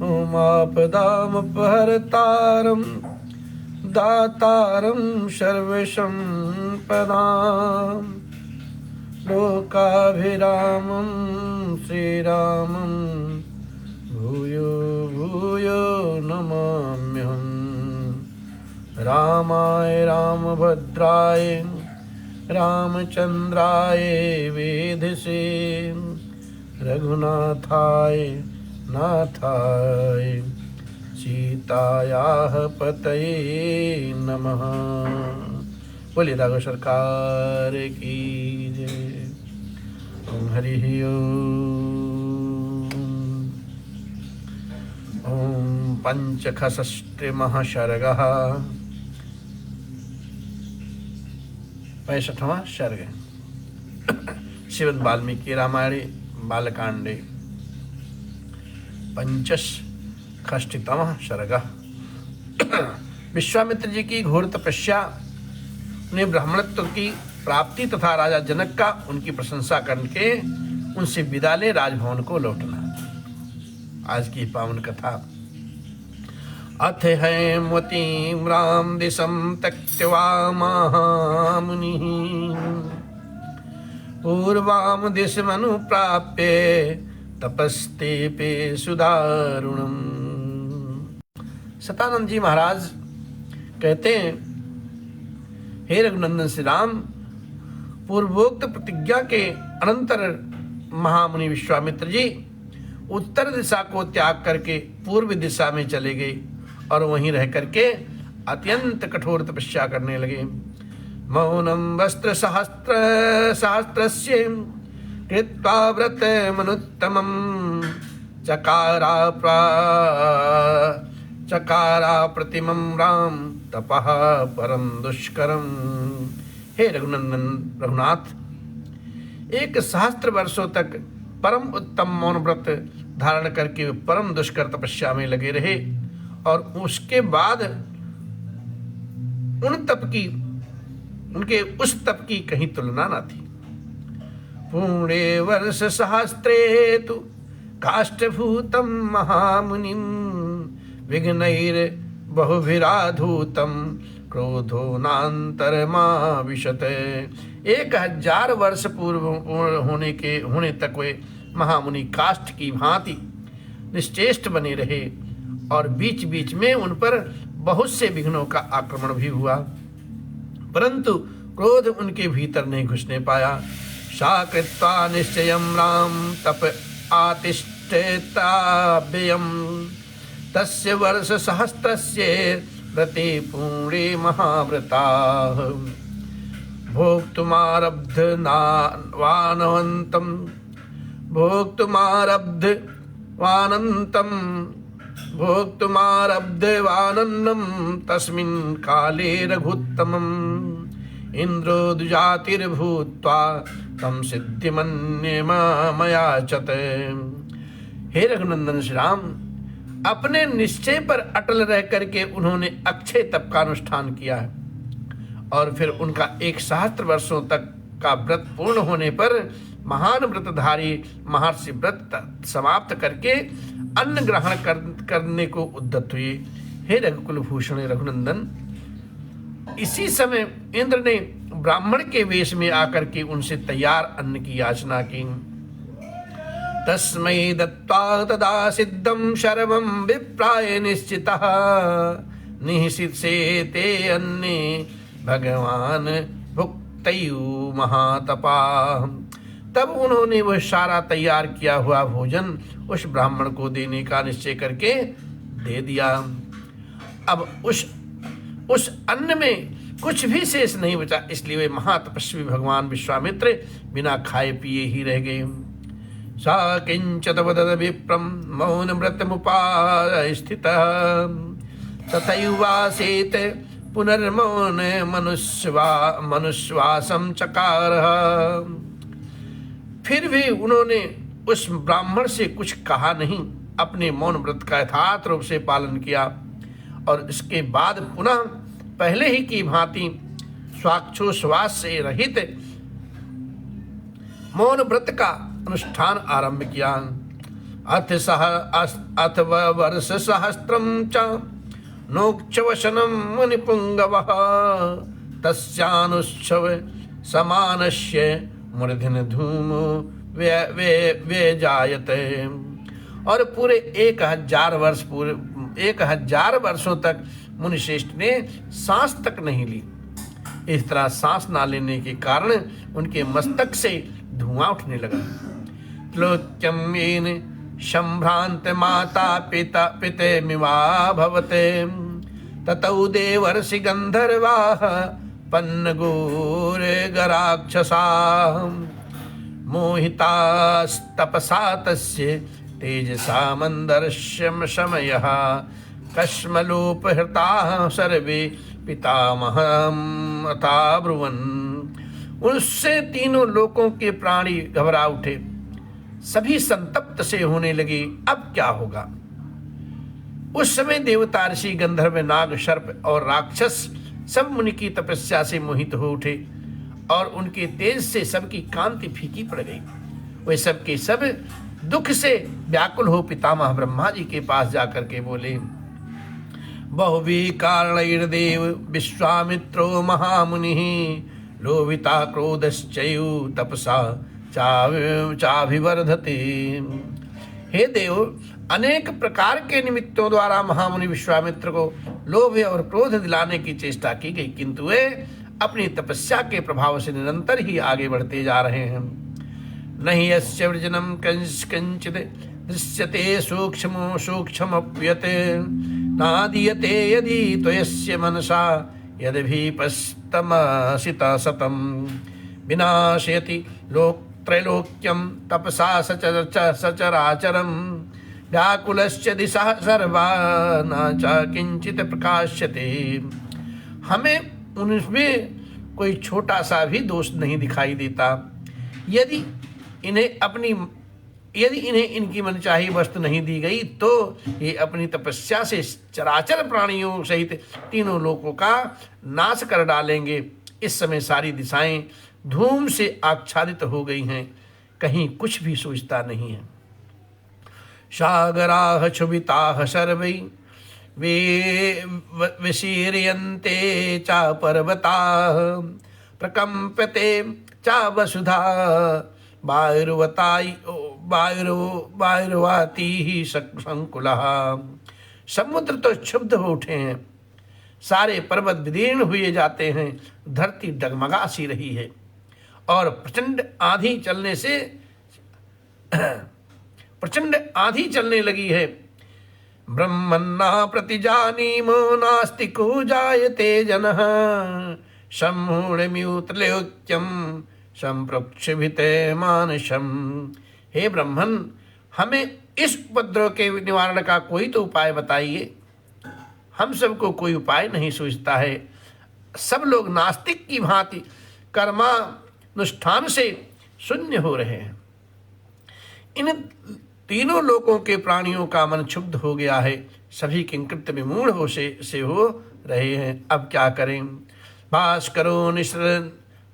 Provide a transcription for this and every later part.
ॐ आपदामपहर्तारं दातारं सर्वसम्पदां लोकाभिरामं श्रीरामं भूयो भूयो नमाम्यहम्। रामाय रामभद्राय रामचन्द्राय वेधसे रघुनाथाय नाथाय सीतायाः पतये नमः। बोलिए राघव सरकार की जय। ओम हरि ओम पंचखषष्टिमः सर्गः 65वां सर्ग। श्रीमद् वाल्मीकि रामायणे बालकांडे पंचषष्टितमः सर्गः। विश्वामित्र जी की घोर तपस्या ने ब्राह्मणत्व की प्राप्ति तथा राजा जनक का उनकी प्रशंसा करके उनसे विदा ले राजभवन को लौटना। आज की पावन कथा। अथ हैमवतीं राम दिशं त्यक्त्वा महामुनिः पूर्वां दिशमनुप्राप्य तपस्तेपे सुदारुणम्। सतानंद जी महाराज कहते हैं, हे रघुनंदन श्री राम, पूर्वोक्त प्रतिज्ञा के अनंतर महामुनि विश्वामित्र जी उत्तर दिशा को त्याग करके पूर्व दिशा में चले गए और वहीं रह करके अत्यंत कठोर तपस्या करने लगे। मौनम वस्त्र सहस्त्रस्य कृत्वा व्रत मनुत्तमं चकारा प्रतिमं राम तपः परम दुष्करम। हे रघुनंदन रघुनाथ, 1 सहस्त्र वर्षों तक परम उत्तम मौन व्रत धारण करके परम दुष्कर तपस्या में लगे रहे और उसके बाद उनके उस तप की कहीं तुलना न थी। पूर्णे वर्ष सहस्त्रे तु काष्ठभूतं महामुनिं विघ्नैर बहुभिराधूतं क्रोधो नान्तरमाविशत। 1000 वर्ष पूर्व होने तक वे महामुनि काष्ठ की भांति निश्चेष्ट बने रहे और बीच बीच में उन पर बहुत से विघ्नों का आक्रमण भी हुआ, परंतु क्रोध उनके भीतर नहीं घुसने पाया। सा कृत्वा निश्चयं राम तप आतिष्ठताभ्ययम् तस्य वर्ष सहस्त्रस्य व्रते पूर्णे महाव्रताः भोक्तुमारब्धवानन्नं तस्मिन् काले रघुत्तमम् इंद्रो द्विजातिर्भूत्वा तम सिद्धिमन्यमायाचत। हे रघुनंदन श्री राम, अपने निश्चय पर अटल रह करके उन्होंने अक्षय तप का अनुष्ठान किया है और फिर उनका 1 सहस्त्र वर्षों तक का व्रत पूर्ण होने पर महान व्रतधारी महर्षि व्रत समाप्त करके अन्न ग्रहण करने को उद्यत हुए। हे रघुकुल भूषण रघुनंदन, इसी समय इंद्र ने ब्राह्मण के वेश में आकर के उनसे तैयार अन्न की याचना की। तस्मै दत्त्वा तदा सिद्धं शर्वं विप्राय निश्चितः निःशित्से ते अन्ने भगवान भुक्तयु महातपा। तब उन्होंने वह सारा तैयार किया हुआ भोजन उस ब्राह्मण को देने का निश्चय करके दे दिया। अब उस अन्न में कुछ भी शेष नहीं बचा, इसलिए वे महातपस्वी भगवान विश्वामित्र बिना खाए पिए ही रह गए। सा किंचित वदत विप्रम मौन व्रतमुपास्थितः तथैवासीत पुनर्मौन मनुष्वासम चकार। फिर भी उन्होंने उस ब्राह्मण से कुछ कहा नहीं, अपने मौन व्रत का यथार्थ रूप से पालन किया और इसके बाद पुनः पहले ही की भांति स्वाक्षोश्वास से रहित मौन व्रत का अनुष्ठान आरंभ किया। अथ वर्ष सहस्त्रम च नोक्षवशनम मुनिपुंगवः तस्यानुच्छव समानस्य मूर्धनि धूमो व्यजायते। और पूरे 1000 वर्षों तक मुनिश्रेष्ठ ने सांस तक नहीं ली। इस तरह सांस ना लेने के कारण उनके मस्तक से धुआं उठने लगा। त्लोक्यम येन संभ्रांत माता पिता पिते मिवा भवते ततौ देवर्षि गंधर्वाः पन्नगोरे गराक्षसा मोहितास्तपसा तस्य तेजसा मंदर्श्यम शमयः कश्मलोपहृताः सर्वे पितामहम् अथा ब्रुवन्। उससे तीनों लोकों के प्राणी घबरा उठे, सभी संतप्त से होने लगे, अब क्या होगा। उस समय देवता, ऋषि, गंधर्व, नाग, सर्प और राक्षस सब मुनि की तपस्या से मोहित हो उठे और उनके तेज से सबकी कांति फीकी पड़ गई। वे सब के सब दुख से व्याकुल हो पितामह ब्रह्मा जी के पास जाकर के बोले, बहुवी कारणैर्देव विश्वामित्रो महामुनिः लोभिता क्रोधश्चैव तपसा चाभिवर्धते। हे देव, अनेक प्रकार के निमित्तों द्वारा महामुनि विश्वामित्र को लोभ और क्रोध दिलाने की चेष्टा की गई, किंतु वे अपनी तपस्या के प्रभाव से निरंतर ही आगे बढ़ते जा रहे हैं। नहीं यस्य वृजनम कंचित दृश्यते सूक्ष्मो सूक्ष्मप्यते नादीयते यदि त्वयस्य मनसा यद्भीपस्तमसिता सतम विनाशयति त्रैलोक्यम तपसा सचराचरम व्याकुलश्च दिशा सर्वा न च किंचित प्रकाश्यते। हमें उनमें कोई छोटा सा भी दोष नहीं दिखाई देता। यदि इन्हें इनकी मनचाही वस्तु नहीं दी गई तो ये अपनी तपस्या से चराचर प्राणियों सहित तीनों लोकों का नाश कर डालेंगे। इस समय सारी दिशाएं धूम से आच्छादित हो गई हैं, कहीं कुछ भी सोचता नहीं है। सागराः क्षुभिताः सर्वै विशीर्यन्ते च पर्वताः प्रकम्पते च वसुधा वायुर्वाती संकुलः। समुद्र तो क्षुब्ध हो उठे हैं, सारे पर्वत विदीर्ण हुए जाते हैं, धरती डगमगा सी रही है और प्रचंड आंधी चलने लगी है। ब्रह्मन्ना प्रतिजानीमो नास्तिको जायते जनः सम्मूढम्यूत्रलोक्यं संप्रक्षिभिते मानसम। हे ब्रह्मन, हमें इस उपद्रव के निवारण का कोई तो उपाय बताइए। हम सबको कोई उपाय नहीं सूझता है। सब लोग नास्तिक की भांति कर्मानुष्ठान से शून्य हो रहे हैं। इन तीनों लोकों के प्राणियों का मन क्षुब्ध हो गया है, सभी किंकृत्य विमूढ़ हो से हो रहे हैं। अब क्या करें।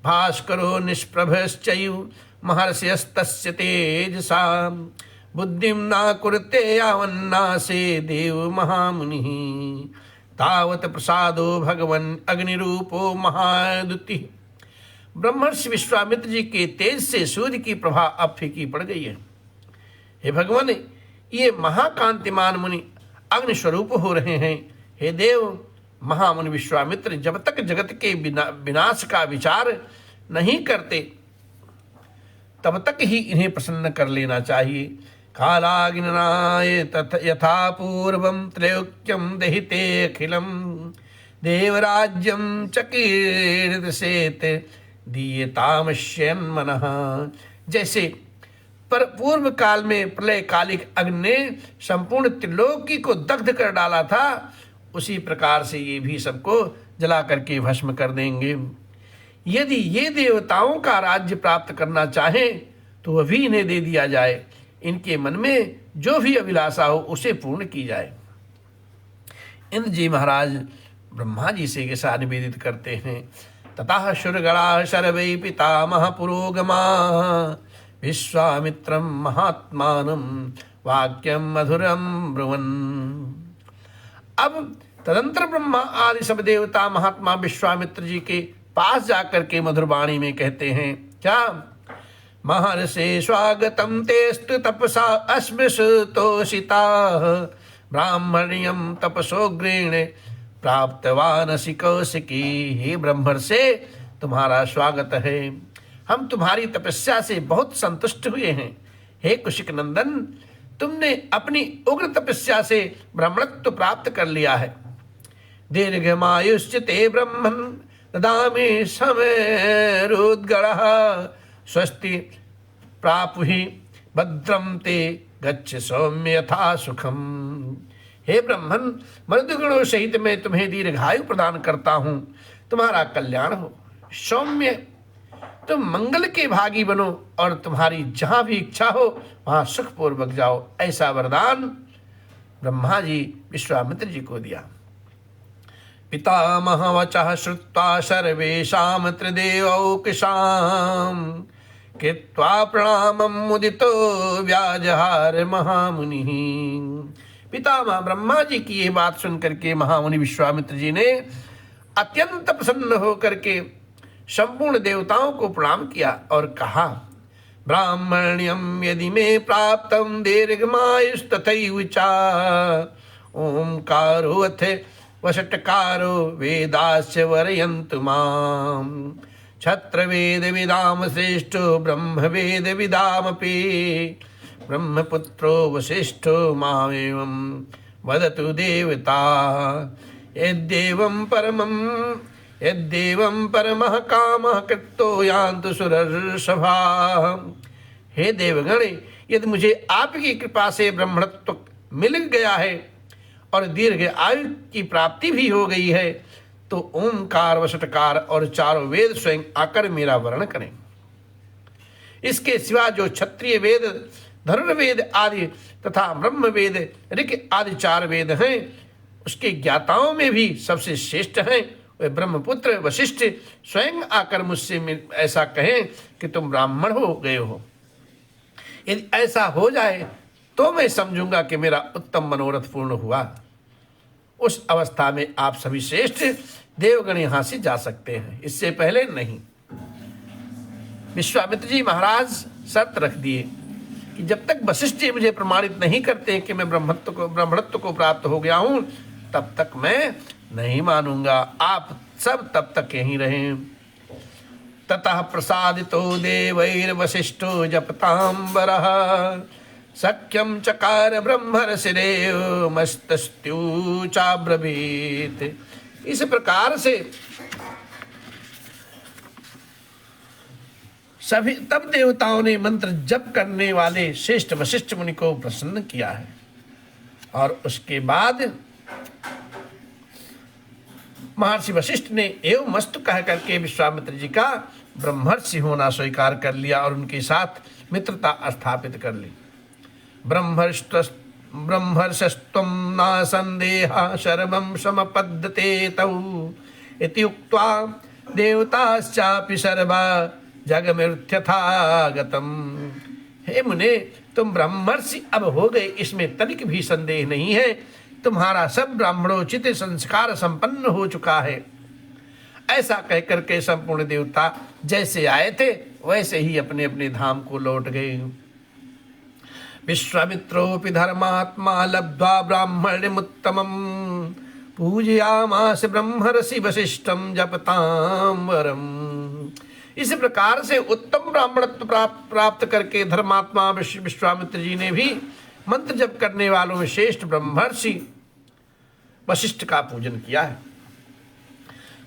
भास्करो निष्प्रभश्चैव महर्षयस्तस्य तेजसा बुद्धिं न कुरुते यावन्नासे देव महामुनिः तावत् प्रसादो भगवन् अग्निरूपो महाद्युतिः। ब्रह्मर्षि विश्वामित्र जी के तेज से सूर्य की प्रभा अब फीकी पड़ गई है। हे भगवान, ये महाकांतिमान मुनि अग्नि स्वरूप हो रहे हैं। हे देव, महामुनि विश्वामित्र जब तक जगत के विनाश का विचार नहीं करते तब तक ही इन्हें प्रसन्न कर लेना चाहिए। कालाग्निनाय यथा पूर्वं त्रैलोक्यं दहिते अखिलं देवराज्यं चकीर्षेत दीयतामश्यन् मनः। जैसे पर पूर्व काल में प्रलय कालिक अग्नि ने संपूर्ण त्रिलोकी को दग्ध कर डाला था, उसी प्रकार से ये भी सबको जला करके भस्म कर देंगे। यदि ये देवताओं का राज्य प्राप्त करना चाहें तो वह भी इन्हें दे दिया जाए। इनके मन में जो भी अभिलाषा हो उसे पूर्ण की जाए। इंद्र जी महाराज ब्रह्मा जी से ऐसा निवेदित करते हैं। ततः शुरगणा सर्वै पितामह पुरोगमा विश्वामित्रं महात्मानं वाक्यं मधुरं ब्रुवन्। अब तदंतर ब्रह्मा आदि सब देवता महात्मा विश्वामित्र जी के पास जाकर के मधुर वाणी में कहते हैं क्या? महर्षि स्वागतम तेस्तु तपसा अस्मृतोषिता ब्राह्मण्यम तपसोग्रेण प्राप्तवानसि कौशिकी। हे ब्रह्मर्षि, तुम्हारा स्वागत है, हम तुम्हारी तपस्या से बहुत संतुष्ट हुए हैं। हे कुशिक नंदन, तुमने अपनी उग्र तपस्या से ब्राह्मणत्व प्राप्त कर लिया है। दीर्घमायुश्च ते ब्रह्मन् ददामि समरुद्गणः स्वस्ति प्रापुहि भद्रं ते गच्छ सौम्य यथा सुखम। हे ब्रह्मन, मरुदगणों सहित मैं तुम्हें दीर्घायु प्रदान करता हूँ, तुम्हारा कल्याण हो। सौम्य, तुम मंगल के भागी बनो और तुम्हारी जहां भी इच्छा हो वहां सुखपूर्वक जाओ, ऐसा वरदान ब्रह्मा जी विश्वामित्र जी को दिया। पितामह वचः श्रुत्वा सर्वेषां त्रिदेवौकशां कृत्वा प्रणामं मुदितो व्याजहार महामुनिः। पितामह ब्रह्मा जी की ये बात सुनकर के महामुनि विश्वामित्र जी ने अत्यंत प्रसन्न होकर के संपूर्ण देवताओं को प्रणाम किया और कहा, ब्राह्मण्यम यदि मे प्राप्तम दीर्घमायुस्तथैव च ओंकारो अथ वषट्कारो वेदास्य वरयन्तु मां क्षत्र वेद विदाम श्रेष्ठो ब्रह्म वेद विदामपि ब्रह्मपुत्रो वसिष्ठो मामेवं वदतु देवता यद्देवं परमः कामः कृतो यान्तु सुरर्षभा। हे देवगण, यदि मुझे आपकी कृपा से ब्रह्मत्व मिल गया है और दीर्घ आयु की प्राप्ति भी हो गई है, तो ओंकार वषट्कार और चारों वेद स्वयं आकर मेरा वर्ण करें। इसके सिवा जो क्षत्रिय वेद, धनुर्वेद आदि तथा ब्रह्म वेद, ऋक् आदि चार वेद हैं, उसके ज्ञाताओं में भी सबसे श्रेष्ठ हैं वे ब्रह्मपुत्र वशिष्ठ स्वयं आकर मुझसे ऐसा कहें कि तुम ब्राह्मण हो गए हो। यदि ऐसा हो जाए तो मैं समझूंगा कि मेरा उत्तम मनोरथ पूर्ण हुआ। उस अवस्था में आप सभी श्रेष्ठ देवगण यहां से जा सकते हैं, इससे पहले नहीं। विश्वामित्र जी महाराज शर्त रख दिए कि जब तक वशिष्ठ जी मुझे प्रमाणित नहीं करते कि मैं ब्रह्मणत्व को प्राप्त हो गया हूं, तब तक मैं नहीं मानूंगा। आप सब तब तक यहीं रहें। ततः प्रसादितो देवैर्वसिष्ठो जपतांबरः सख्यं चकार ब्रह्मर्षिरेव मस्तस्त्यूचाब्रवीत्। इस प्रकार से सभी तब देवताओं ने मंत्र जप करने वाले श्रेष्ठ वशिष्ठ मुनि को प्रसन्न किया है और उसके बाद महर्षि वशिष्ठ ने एवं मस्तु कह करके विश्वामित्र जी का ब्रह्मर्षि होना स्वीकार कर लिया और उनके साथ मित्रता स्थापित कर ली। ब्रह्मर्षस्त्वं न संदेह सर्वं समपद्यते तौ इति उक्त्वा देवताश्चापि सर्वा जगमित्यथागतम्। हे मुने, तुम ब्रह्मर्षि अब हो गए, इसमें तनिक भी संदेह नहीं है। तुम्हारा सब ब्राह्मणोचित संस्कार संपन्न हो चुका है। ऐसा कहकर के संपूर्ण देवता जैसे आए थे वैसे ही अपने अपने धाम को लौट गए। विश्वामित्रोऽपि धर्मात्मा लब्ध्वा ब्राह्मण्यमुत्तमं पूजयामास ब्रह्मर्षि वसिष्ठं जपतां वरम्। इस प्रकार से उत्तम ब्राह्मणत्व प्राप्त करके धर्मात्मा विश्वामित्र जी ने भी मंत्र जप करने वालों में श्रेष्ठ ब्रह्मर्षि वशिष्ठ का पूजन किया है।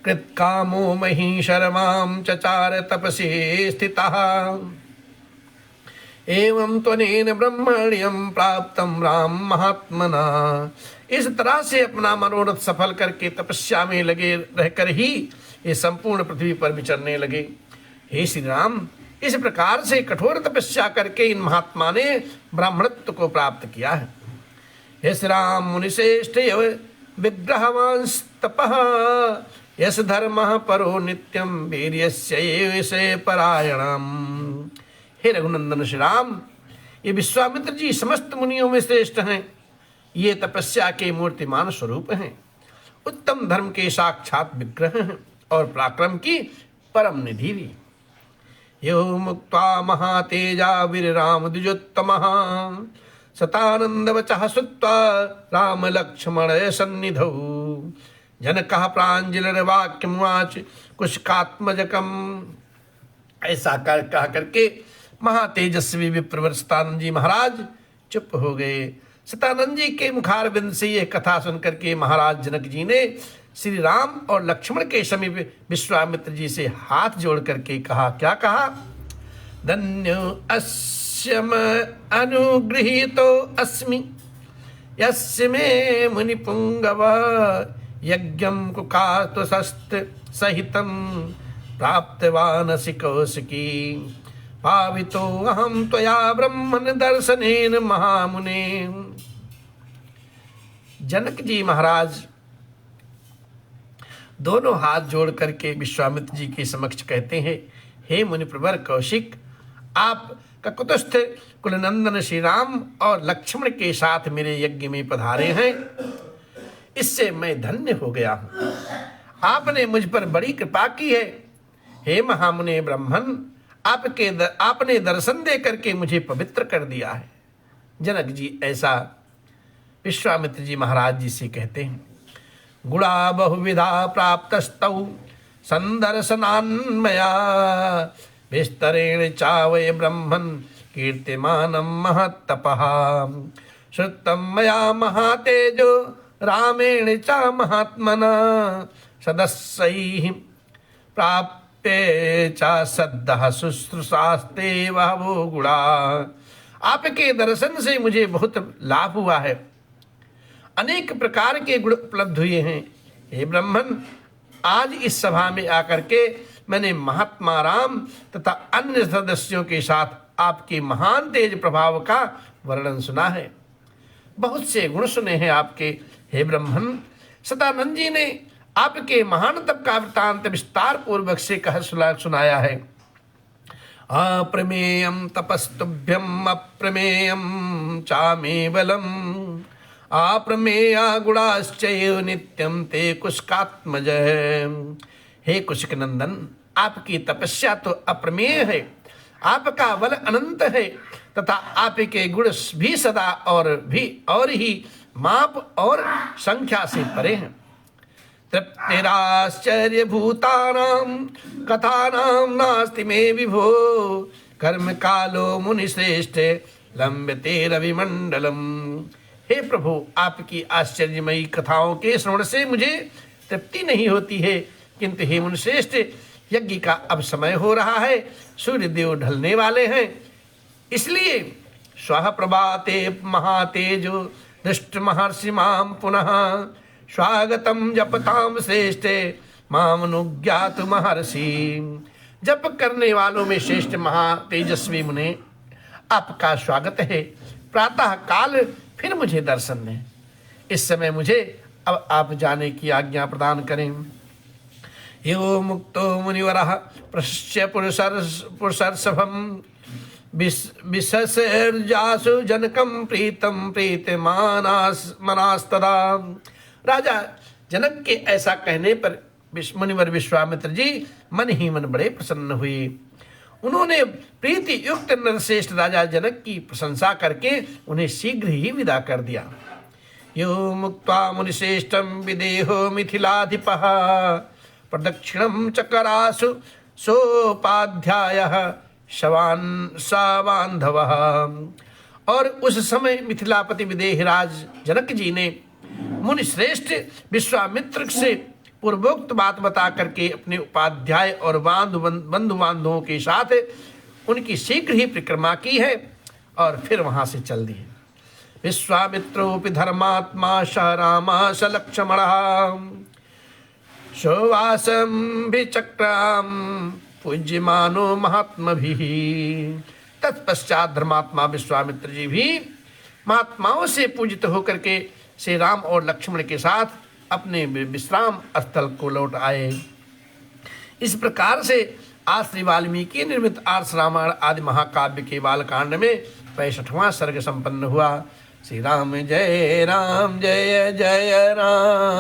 कृत्कामो मही शर्मां चचार तपसि स्थितः एवं त्वनेन ब्रह्मण्यं प्राप्तं राम महात्मना। इस तरह से अपना मनोरथ सफल करके तपस्या में लगे रहकर ही ये संपूर्ण पृथ्वी पर विचरने लगे। हे श्री राम, इस प्रकार से कठोर तपस्या करके इन महात्मा ने ब्राह्मणत्व को प्राप्त किया है। हे श्री राम, मुनिश्रेष्ठ विग्रहवांस तपः यस धर्मः परो नित्यं वीर्यस्य एष परायणम्। हे रघुनंदन श्री राम, ये विश्वामित्र जी समस्त मुनियों में श्रेष्ठ हैं। ये तपस्या के मूर्तिमान स्वरूप हैं, उत्तम धर्म के साक्षात विग्रह हैं और पराक्रम की परम निधि भी। यो मुक्त्वा महातेजा वीरराम द्विजोत्तमः सतानंद वचः श्रुत्वा राम लक्ष्मण सन्निधौ जनकः प्राञ्जलिर्वाक्यमुवाच कुशकात्मजकम्। ऐसा कह करके महातेजस्वी विप्रवर सतानंद जी महाराज चुप हो गए। सतानंद जी के मुखारविंद से यह कथा सुनकर के महाराज जनक जी ने श्री राम और लक्ष्मण के समीप विश्वामित्र जी से हाथ जोड़ करके कहा, क्या कहा? धन्यो अस्यम अनुगृहीतो अस्मि यस्य मे मुनि पुंगव यज्ञं कुकातुसस्त सहितं प्राप्तवानसि कौशिकी पावितो अहम त्वया ब्रह्मन् दर्शनेन महामुने। जनक जी महाराज दोनों हाथ जोड़ करके विश्वामित्र जी के समक्ष कहते हैं, हे मुनिप्रवर कौशिक, आप ककुतस्थ कुलनंदन श्री राम और लक्ष्मण के साथ मेरे यज्ञ में पधारे हैं, इससे मैं धन्य हो गया हूँ। आपने मुझ पर बड़ी कृपा की है। हे महामुने ब्राह्मण, आपने दर्शन दे करके मुझे पवित्र कर दिया है। जनक जी ऐसा विश्वामित्र जी महाराज जी से कहते हैं। गुणा बहुविधा प्राप्तस्तौ संदर्शनान्मया विस्तरेण चावय ब्रह्मन् कीर्तिमानं महत्तपः श्रुतं मया महातेजो रामेण च महात्मना सदस्यैः प्राप्ते च सद्दः शुश्रूषास्ते बहवो गुणा। आपके दर्शन से मुझे बहुत लाभ हुआ है, अनेक प्रकार के गुण उपलब्ध हुए हैं। हे ब्राह्मण, आज इस सभा में आकर के मैंने महात्मा राम तथा अन्य सदस्यों के साथ आपके महान तेज प्रभाव का वर्णन सुना है। बहुत से गुण सुने हैं आपके। हे ब्राह्मण, सदानंद जी ने आपके महान तप का वृत्तांत विस्तार पूर्वक से कह सुनाया है। अप्रमेयम तपस्तुभ्यम अप्रमेयम चामे बलम अप्रमेया गुणाश्चैव नित्यम ते कुशकात्मज। हे कुशिक नंदन, आपकी तपस्या तो अप्रमेय है, आपका बल अनंत है तथा आपके गुण भी सदा और ही माप और संख्या से परे हैं। तृप्तिराश्चर्य भूतानां कथानां नास्ति मे विभो कर्म कालो मुनि श्रेष्ठ लंबते रविमंडलम। हे प्रभु, आपकी आश्चर्यमयी कथाओं के श्रवण से मुझे तृप्ति नहीं होती है, किंतु हे मुनिश्रेष्ठ, यज्ञ का अब समय हो रहा है, सूर्य देव ढलने वाले हैं, इसलिए श्वः प्रभाते महातेजो दृष्ट महर्षि माम पुनः स्वागतम जपताम श्रेष्ठ मामनुज्ञातु महर्षि। जप करने वालों में श्रेष्ठ महातेजस्वी मुने, आपका स्वागत है। प्रातः काल फिर मुझे दर्शन दें। इस समय मुझे अब आप जाने की आज्ञा प्रदान करें। यो मुक्तो मुनिवरः प्रश्य पुरुषर्षभम विससर्जासु जनकम प्रीतम प्रीतमानास्तदा। राजा जनक के ऐसा कहने पर मुनिवर विश्वामित्र जी मन ही मन बड़े प्रसन्न हुए। उन्होंने प्रीति युक्त नरश्रेष्ठ राजा जनक की प्रशंसा करके उन्हें शीघ्र ही विदा कर दिया। यो मुक्त्वा मुनिश्रेष्ठं विदेहो मिथिलाधिपः प्रदक्षिणं चकरासु सोपाध्यायः शवान्धवः। और उस समय मिथिलापति विदेहराज जनक जी ने मुनिश्रेष्ठ विश्वामित्र से पूर्वोक्त बात बता करके अपने उपाध्याय और बंधु बांधवों के साथ उनकी शीघ्र ही परिक्रमा की है और फिर वहां से चल दिए। विश्वामित्रोपि धर्मात्मा स रामा स लक्ष्मणः सुवासं विचक्राम पूज्यमानो महात्मभिः। तत्पश्चात धर्मात्मा विश्वामित्र जी भी महात्माओं से पूजित होकर के श्री राम और लक्ष्मण के साथ अपने विश्राम स्थल को लौट आए। इस प्रकार से आज श्री वाल्मीकि निर्मित आर्ष रामायण आदि महाकाव्य के बालकांड में 65वां सर्ग संपन्न हुआ। श्री राम जय जय राम।